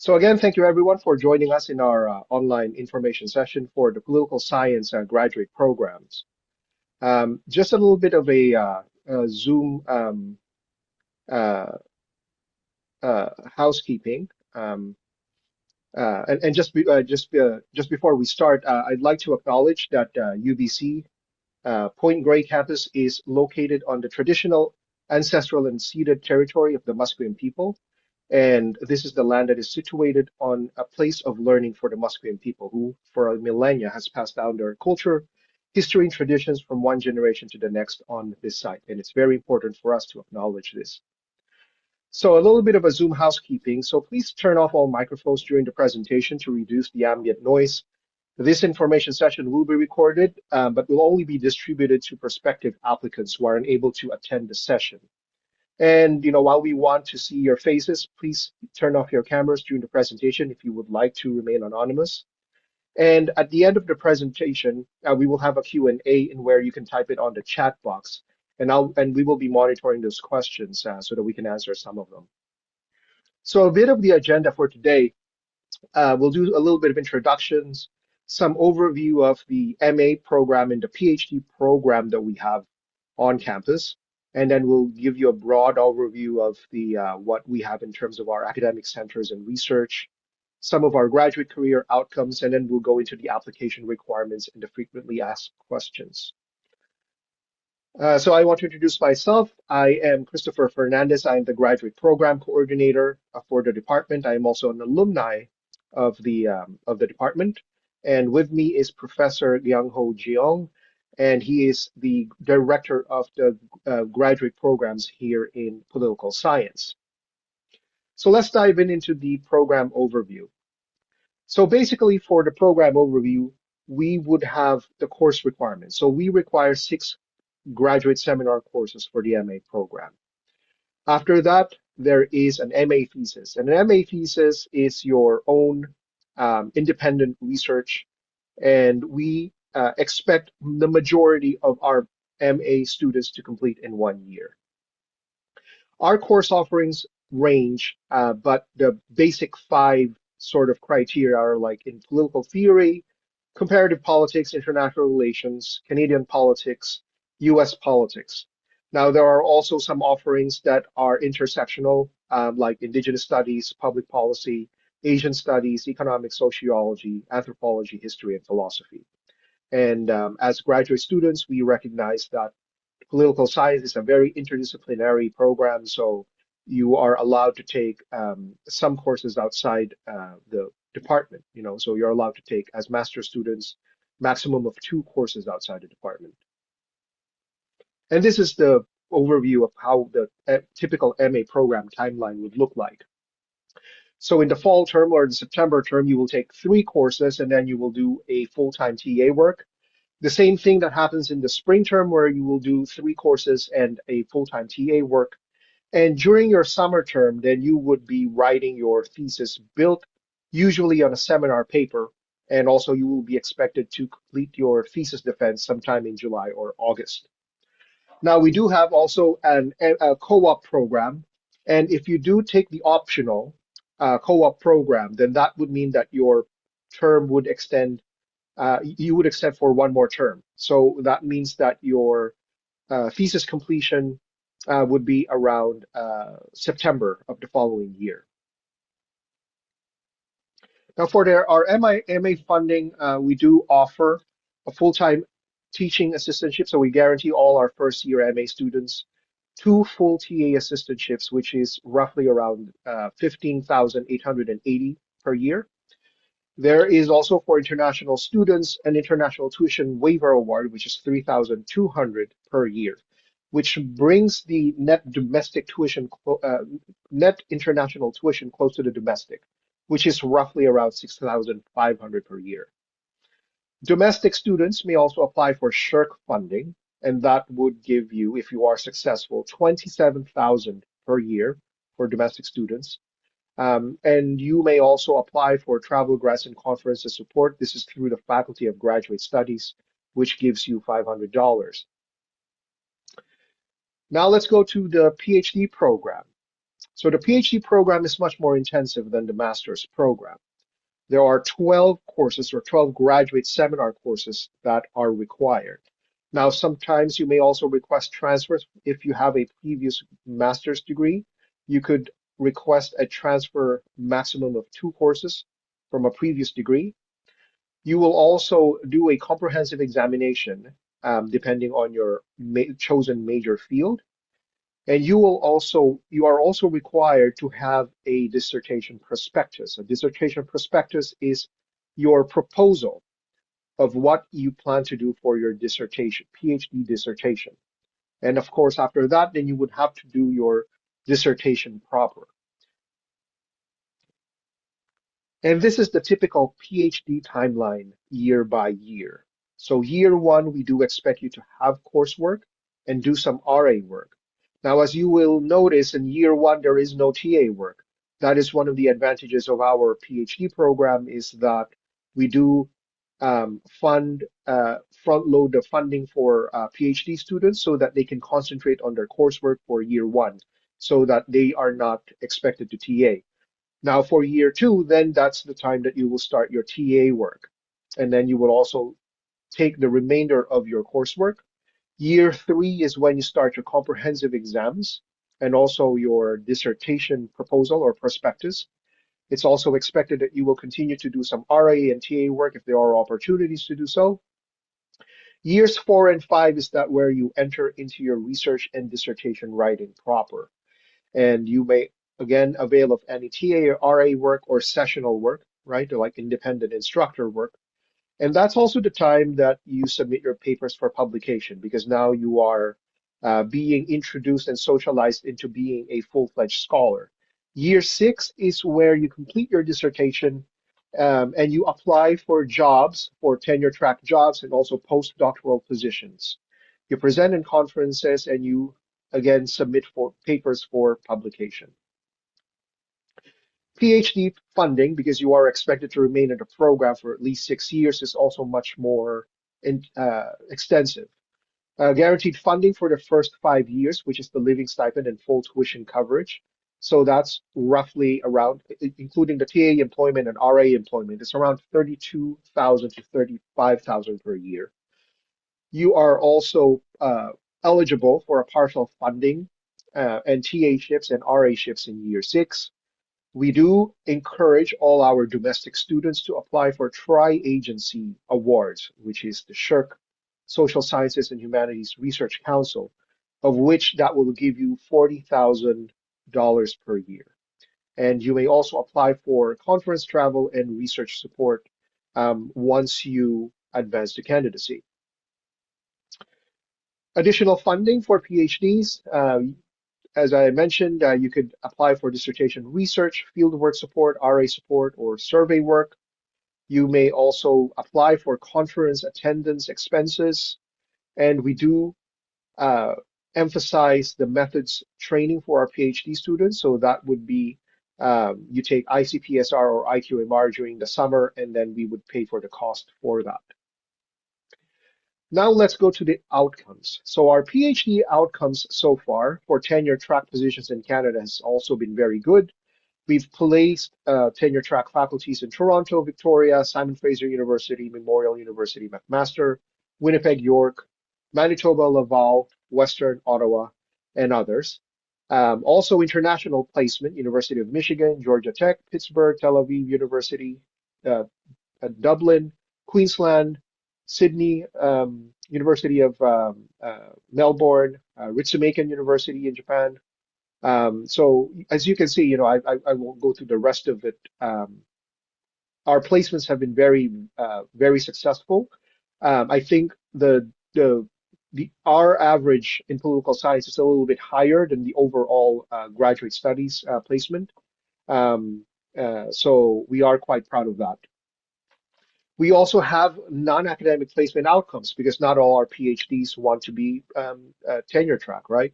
So again, thank you everyone for joining us in our online information session for the political science graduate programs. Just a little bit of a Zoom uh, housekeeping. Just before we start, I'd like to acknowledge that UBC Point Grey campus is located on the traditional, ancestral, and ceded territory of the Musqueam people. And this is the land that is situated on a place of learning for the Musqueam people, who for millennia has passed down their culture, history, and traditions from one generation to the next on this site. And it's very important for us to acknowledge this. So a little bit of a Zoom housekeeping. So please turn off all microphones during the presentation to reduce the ambient noise. This information session will be recorded, but will only be distributed to prospective applicants who are unable to attend the session. And while we want to see your faces, please turn off your cameras during the presentation if you would like to remain anonymous. And at the end of the presentation, we will have a Q&A in where you can type it on the chat box, and we will be monitoring those questions so that we can answer some of them. So a bit of the agenda for today. We'll do a little bit of introductions, some overview of the MA program and the PhD program that we have on campus, and then we'll give you a broad overview of the what we have in terms of our academic centers and research, some of our graduate career outcomes, and then we'll go into the application requirements and the frequently asked questions. So I want to introduce myself. I am Christopher Fernandez. I am the graduate program coordinator for the department. I am also an alumni of the department. And with me is Professor Gyang-Ho Jeong, and he is the director of the graduate programs here in political science. So let's dive into the program overview. So basically, for the program overview, we would have the course requirements. So we require 6 graduate seminar courses for the MA program. After that, there is an MA thesis. And an MA thesis is your own independent research, and we expect the majority of our MA students to complete in 1 year. Our course offerings range, but the basic 5 sort of criteria are like in political theory, comparative politics, international relations, Canadian politics, US politics. Now, there are also some offerings that are intersectional, like Indigenous studies, public policy, Asian studies, economic sociology, anthropology, history, and philosophy. And as graduate students, we recognize that political science is a very interdisciplinary program, so you are allowed to take some courses outside the department, so you're allowed to take as master students maximum of 2 courses outside the department. And this is the overview of how the typical MA program timeline would look like. So in the fall term or the September term, you will take 3 courses and then you will do a full-time TA work. The same thing that happens in the spring term where you will do 3 courses and a full-time TA work. And during your summer term, then you would be writing your thesis built usually on a seminar paper. And also you will be expected to complete your thesis defense sometime in July or August. Now, we do have also a co-op program. And if you do take the optional co-op program, then that would mean that your term would extend, you would extend for 1 more term. So that means that your thesis completion would be around September of the following year. Now, for our MA funding, we do offer a full-time teaching assistantship. So we guarantee all our first-year MA students 2 full TA assistantships, which is roughly around 15,880 per year. There is also for international students an international tuition waiver award, which is 3,200 per year, which brings the net domestic tuition, net international tuition close to the domestic, which is roughly around 6,500 per year. Domestic students may also apply for SHIRK funding, and that would give you, if you are successful, 27,000 per year for domestic students. And you may also apply for travel grants and conferences support. This is through the Faculty of Graduate Studies, which gives you $500. Now let's go to the PhD program. So the PhD program is much more intensive than the master's program. There are 12 courses or 12 graduate seminar courses that are required. Now, sometimes you may also request transfers. If you have a previous master's degree, you could request a transfer maximum of 2 courses from a previous degree. You will also do a comprehensive examination, depending on your chosen major field. And you are also required to have a dissertation prospectus. A dissertation prospectus is your proposal of what you plan to do for your dissertation, PhD dissertation. And of course, after that, then you would have to do your dissertation proper. And this is the typical PhD timeline year by year. So year one, we do expect you to have coursework and do some RA work. Now, as you will notice, in year one, there is no TA work. That is one of the advantages of our PhD program is that we do front load the funding for PhD students so that they can concentrate on their coursework for year one so that they are not expected to TA. Now, for year two, then that's the time that you will start your TA work. And then you will also take the remainder of your coursework. Year three is when you start your comprehensive exams and also your dissertation proposal or prospectus. It's also expected that you will continue to do some RA and TA work if there are opportunities to do so. Years 4 and 5 is that where you enter into your research and dissertation writing proper. And you may again avail of any TA or RA work or sessional work, right? Or like independent instructor work. And that's also the time that you submit your papers for publication because now you are being introduced and socialized into being a full-fledged scholar. Year 6 is where you complete your dissertation and you apply for jobs, for tenure track jobs, and also postdoctoral positions. You present in conferences and you again submit for papers for publication. PhD funding, because you are expected to remain in the program for at least 6 years, is also much more extensive. Guaranteed funding for the first 5 years, which is the living stipend and full tuition coverage. So that's roughly around, including the TA employment and RA employment, it's around 32,000 to 35,000 per year. You are also eligible for a partial funding and TA shifts and RA shifts in year 6. We do encourage all our domestic students to apply for tri-agency awards, which is the SSHRC, Social Sciences and Humanities Research Council, of which that will give you $40,000 per year. And you may also apply for conference travel and research support once you advance to candidacy. Additional funding for PhDs. As I mentioned, you could apply for dissertation research, fieldwork support, RA support, or survey work. You may also apply for conference attendance expenses. And we do emphasize the methods training for our PhD students. So that would be you take ICPSR or IQMR during the summer, and then we would pay for the cost for that. Now let's go to the outcomes. So our PhD outcomes so far for tenure track positions in Canada has also been very good. We've placed tenure track faculties in Toronto, Victoria, Simon Fraser University, Memorial University, McMaster, Winnipeg, York, Manitoba, Laval, Western Ottawa, and others. Also international placement, University of Michigan, Georgia Tech, Pittsburgh, Tel Aviv University, Dublin, Queensland, Sydney, University of Melbourne, Ritsumeikan University in Japan. So as you can see, I won't go through the rest of it. Our placements have been very successful. I think our average in political science is a little bit higher than the overall graduate studies placement. So we are quite proud of that. We also have non-academic placement outcomes because not all our PhDs want to be tenure track, right?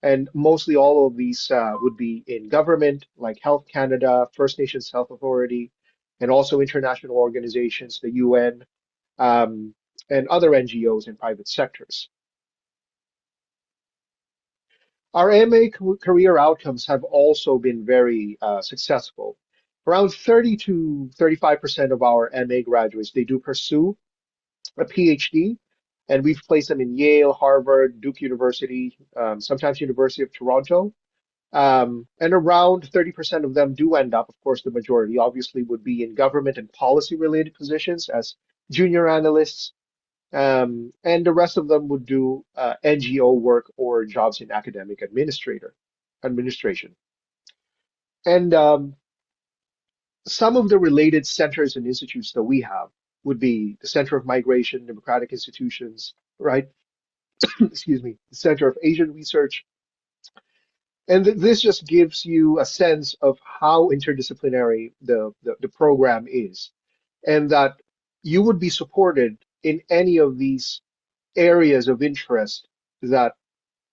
And mostly all of these would be in government, like Health Canada, First Nations Health Authority, and also international organizations, the UN, and other NGOs in private sectors. Our MA career outcomes have also been very successful. Around 30 to 35% of our MA graduates, they do pursue a PhD, and we've placed them in Yale, Harvard, Duke University, sometimes University of Toronto. And around 30% of them do end up, of course, the majority obviously would be in government and policy related positions as junior analysts. And the rest of them would do NGO work or jobs in academic administration. And some of the related centers and institutes that we have would be the Center of Migration, Democratic Institutions, right? Excuse me, the Center of Asian Research. And this just gives you a sense of how interdisciplinary the program is, and that you would be supported in any of these areas of interest that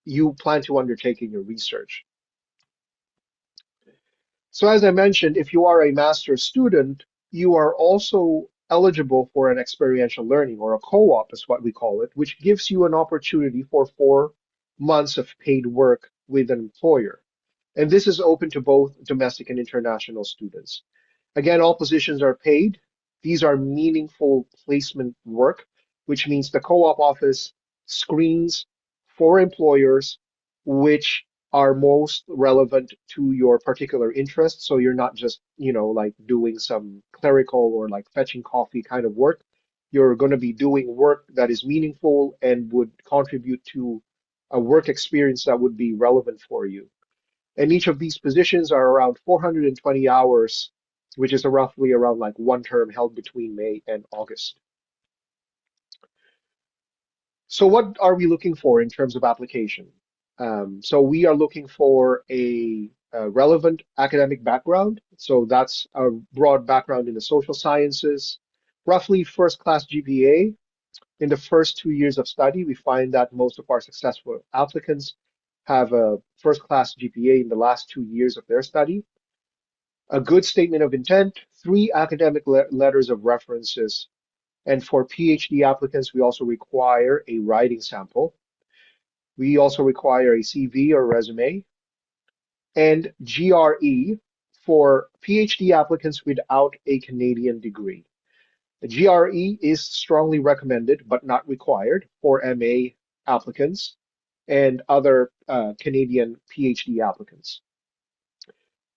you plan to undertake in your research. So as I mentioned, if you are a master's student, you are also eligible for an experiential learning or a co-op is what we call it, which gives you an opportunity for 4 months of paid work with an employer. And this is open to both domestic and international students. Again, all positions are paid. These are meaningful placement work, which means the co-op office screens for employers which are most relevant to your particular interest. So you're not just, like doing some clerical or like fetching coffee kind of work. You're going to be doing work that is meaningful and would contribute to a work experience that would be relevant for you. And each of these positions are around 420 hours, which is roughly around like one term held between May and August. So what are we looking for in terms of application? So we are looking for a relevant academic background. So that's a broad background in the social sciences, roughly first class GPA. In the first 2 years of study, we find that most of our successful applicants have a first class GPA in the last 2 years of their study. A good statement of intent, three academic letters of references, and for PhD applicants, we also require a writing sample. We also require a CV or resume, and GRE for PhD applicants without a Canadian degree. The GRE is strongly recommended but not required for MA applicants and other Canadian PhD applicants.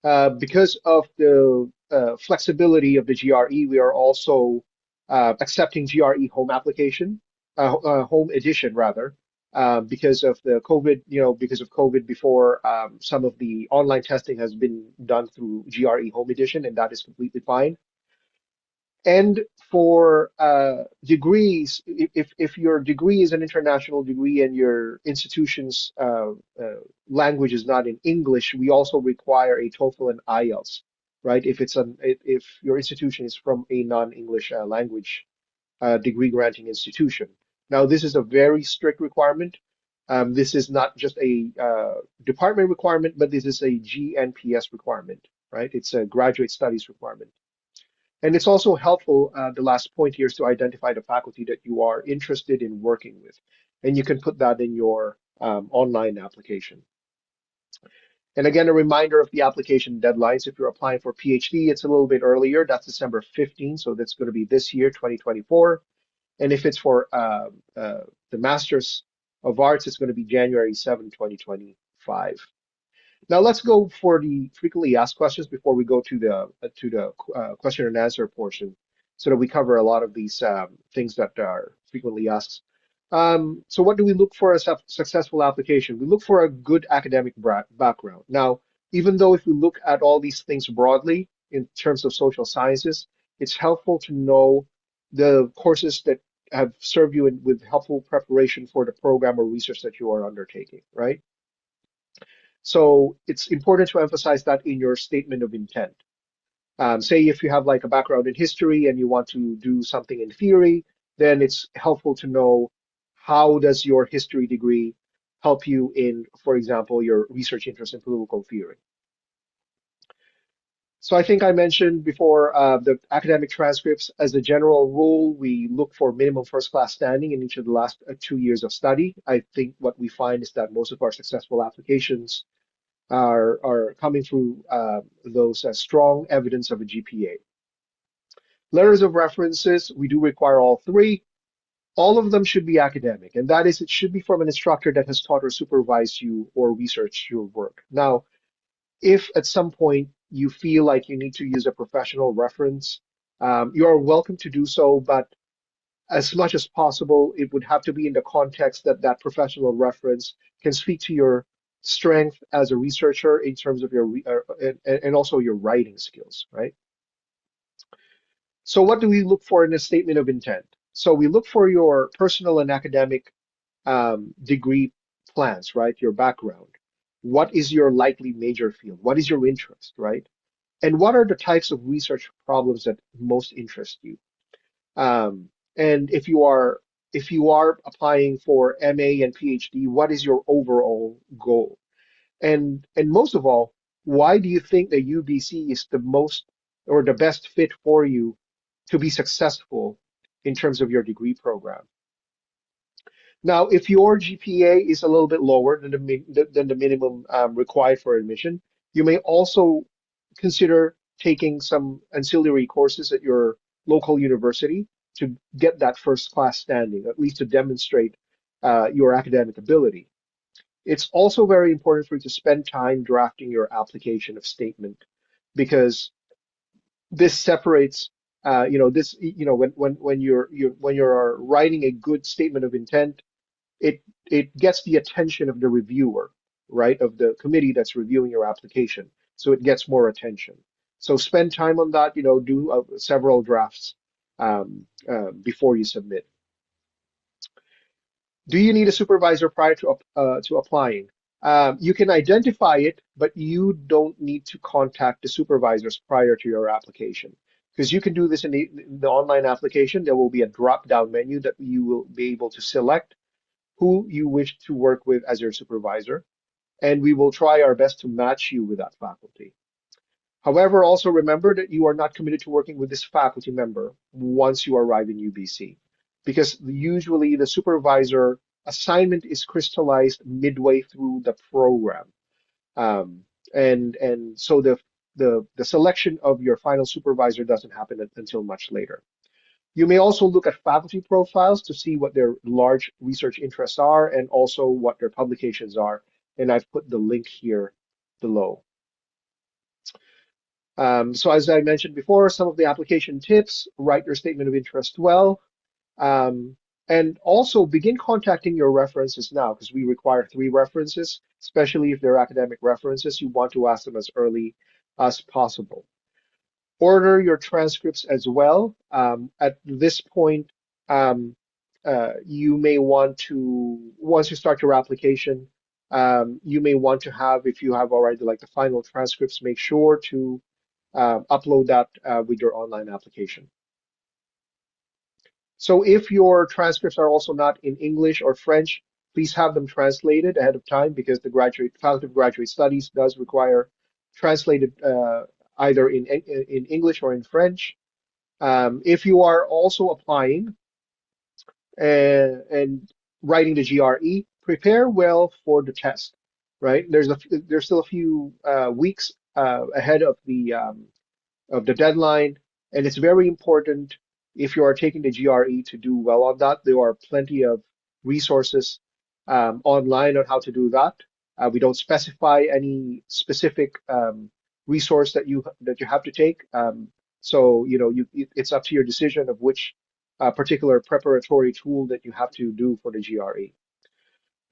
Because of the flexibility of the GRE, we are also accepting GRE home application, home edition rather, because of the COVID, because of COVID before, some of the online testing has been done through GRE home edition, and that is completely fine. And for degrees, if your degree is an international degree and your institution's language is not in English, we also require a TOEFL and IELTS, right? If your institution is from a non-English language degree granting institution. Now, this is a very strict requirement. This is not just a department requirement, but this is a GNPS requirement, right? It's a graduate studies requirement. And it's also helpful, the last point here is to identify the faculty that you are interested in working with. And you can put that in your online application. And again, a reminder of the application deadlines. If you're applying for PhD, it's a little bit earlier. That's December 15th. So that's going to be this year, 2024. And if it's for the Masters of Arts, it's going to be January 7, 2025. Now let's go for the frequently asked questions before we go to the question and answer portion, so that we cover a lot of these things that are frequently asked. So what do we look for as a successful application? We look for a good academic background. Now, even though if we look at all these things broadly in terms of social sciences, it's helpful to know the courses that have served you with helpful preparation for the program or research that you are undertaking, right? So it's important to emphasize that in your statement of intent. Say if you have like a background in history and you want to do something in theory, then it's helpful to know how does your history degree help you in, for example, your research interest in political theory. So I think I mentioned before the academic transcripts. As a general rule, we look for minimum first class standing in each of the last 2 years of study. I think what we find is that most of our successful applications are coming through those strong evidence of a GPA. Letters of references, we do require all three. All of them should be academic, and that is, it should be from an instructor that has taught or supervised you or researched your work. Now, if at some point you feel like you need to use a professional reference, you are welcome to do so, but as much as possible, it would have to be in the context that that professional reference can speak to your strength as a researcher in terms of your and also your writing skills, right? So what do we look for in a statement of intent? So we look for your personal and academic degree plans, right? Your background. What is your likely major field? What is your interest, right? And what are the types of research problems that most interest you? And if you are applying for MA and PhD, what is your overall goal? And most of all, why do you think the UBC is the most or the best fit for you to be successful in terms of your degree program? Now, if your GPA is a little bit lower than the minimum required for admission, you may also consider taking some ancillary courses at your local university to get that first class standing, at least to demonstrate your academic ability. It's also very important for you to spend time drafting your application of statement because this separates, when you're writing a good statement of intent, it gets the attention of the reviewer, right, of the committee that's reviewing your application. So it gets more attention. So spend time on that, do several drafts before you submit. Do you need a supervisor prior to applying? You can identify it, but you don't need to contact the supervisors prior to your application because you can do this in the online application. There will be a drop-down menu that you will be able to select who you wish to work with as your supervisor, and we will try our best to match you with that faculty. However, also remember that you are not committed to working with this faculty member once you arrive in UBC, because usually the supervisor assignment is crystallized midway through the program. Um, and so the selection of your final supervisor doesn't happen until much later. You may also look at faculty profiles to see what their large research interests are and also what their publications are. And I've put the link here below. So as I mentioned before, some of the application tips: write your statement of interest well, um, and also begin contacting your references now because we require 3 references, especially if they're academic references. You want to ask them as early as possible. Order your transcripts as well. At this point, um, you may want to, once you start your application, you may want to have, if you have already like the final transcripts, make sure to upload that with your online application. So if your transcripts are also not in English or French, please have them translated ahead of time because the Faculty of Graduate Studies does require translated either in English or in French. If you are also applying and writing the GRE, prepare well for the test, right? There's still a few weeks ahead of the deadline, and it's very important if you are taking the GRE to do well on that. There are plenty of resources online on how to do that. We don't specify any specific resource that you have to take. So it's up to your decision of which particular preparatory tool that you have to do for the GRE.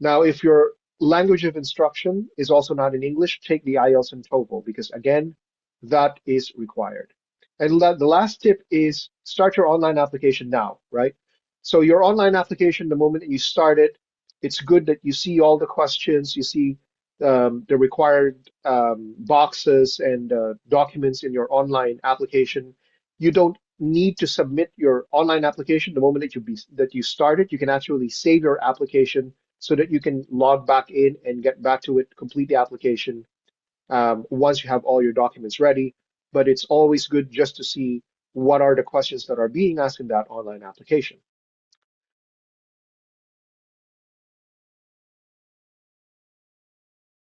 Now, if your language of instruction is also not in English, take the IELTS and TOEFL because, again, that is required. And the last tip is start your online application now, right? So your online application, the moment that you start it, it's good that you see all the questions, you see the required boxes and documents in your online application. You don't need to submit your online application the moment that you start it. You can actually save your application so that you can log back in and get back to it, complete the application once you have all your documents ready. but it's always good just to see what are the questions that are being asked in that online application.